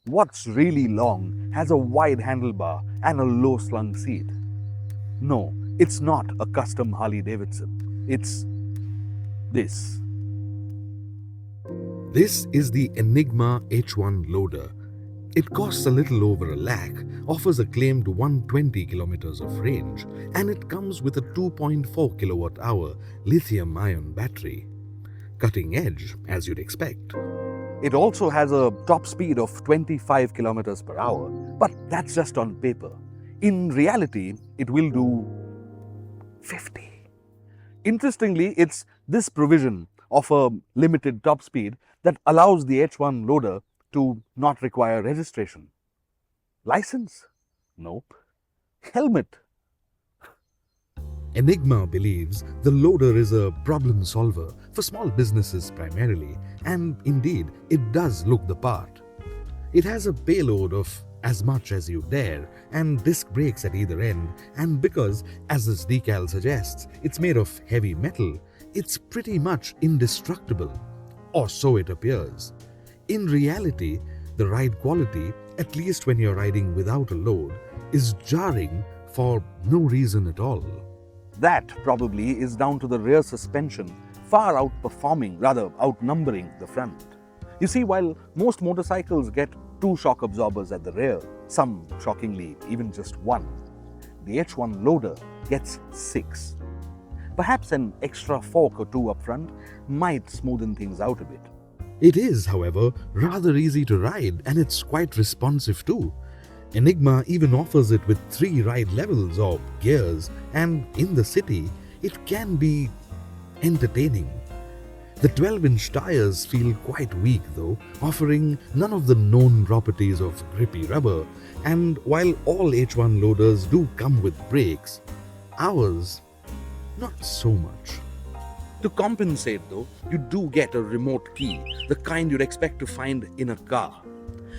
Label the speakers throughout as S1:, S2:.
S1: What's really long has a wide handlebar and a low-slung seat? No, it's not a custom Harley-Davidson. It's this.
S2: This is the Enigma H1 Loader. It costs a little over a lakh, offers a claimed 120 kilometers of range, and it comes with a 2.4 kilowatt hour lithium ion battery. Cutting edge, as you'd expect.
S1: It also has a top speed of 25 kilometers per hour, but that's just on paper. In reality, it will do 50. Interestingly, it's this provision of a limited top speed that allows the H1 loader to not require registration. License? Nope. Helmet?
S2: Enigma believes the loader is a problem solver for small businesses primarily, and indeed, it does look the part. It has a payload of as much as you dare and disc brakes at either end, and because, as this decal suggests, it's made of heavy metal, it's pretty much indestructible. Or so it appears. In reality, the ride quality, at least when you're riding without a load, is jarring for no reason at all.
S1: That probably is down to the rear suspension far outnumbering the front. You see, while most motorcycles get 2 shock absorbers at the rear, some shockingly even just 1, the H1 loader gets 6. Perhaps an extra fork or 2 up front might smoothen things out a bit.
S2: It is, however, rather easy to ride, and it's quite responsive too. Enigma even offers it with 3 ride levels or gears, and in the city, it can be entertaining. The 12-inch tires feel quite weak though, offering none of the known properties of grippy rubber, and while all H1 loaders do come with brakes, ours not so much.
S1: To compensate though, you do get a remote key, the kind you'd expect to find in a car.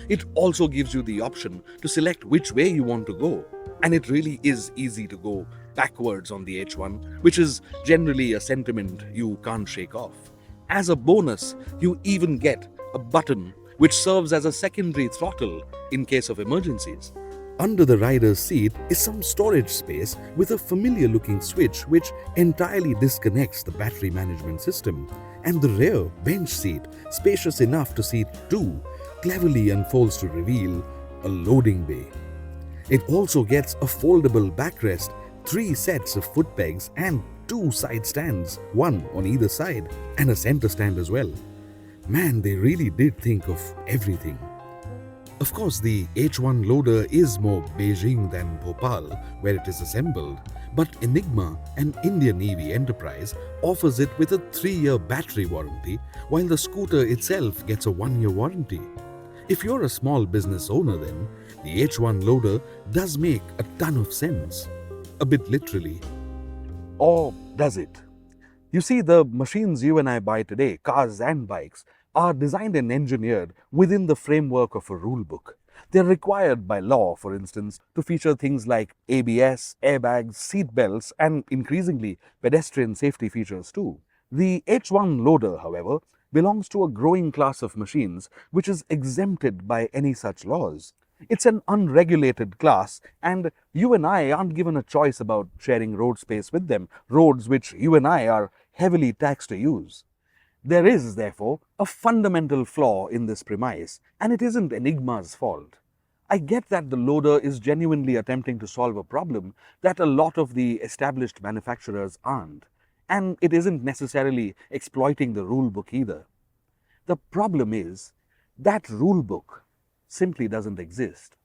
S1: It also gives you the option to select which way you want to go, and it really is easy to go backwards on the H1, which is generally a sentiment you can't shake off. As a bonus, you even get a button which serves as a secondary throttle in case of emergencies.
S2: Under the rider's seat is some storage space with a familiar looking switch which entirely disconnects the battery management system, and the rear bench seat, spacious enough to seat 2, cleverly unfolds to reveal a loading bay. It also gets a foldable backrest, 3 sets of foot pegs, and 2 side stands, 1 on either side, and a center stand as well. Man, they really did think of everything. Of course, the H1 loader is more Beijing than Bhopal, where it is assembled, but Enigma, an Indian EV enterprise, offers it with a 3-year battery warranty, while the scooter itself gets a 1-year warranty. If you're a small business owner then, the H1 loader does make a ton of sense. A bit literally.
S1: Or does it? You see, the machines you and I buy today, cars and bikes, are designed and engineered within the framework of a rule book. They're required by law, for instance, to feature things like ABS, airbags, seat belts, and increasingly pedestrian safety features too. The H1 loader, however, belongs to a growing class of machines which is exempted by any such laws. It's an unregulated class, and you and I aren't given a choice about sharing road space with them, roads which you and I are heavily taxed to use. There is, therefore, a fundamental flaw in this premise, and it isn't Enigma's fault. I get that the loader is genuinely attempting to solve a problem that a lot of the established manufacturers aren't, and it isn't necessarily exploiting the rule book either. The problem is that rule book simply doesn't exist.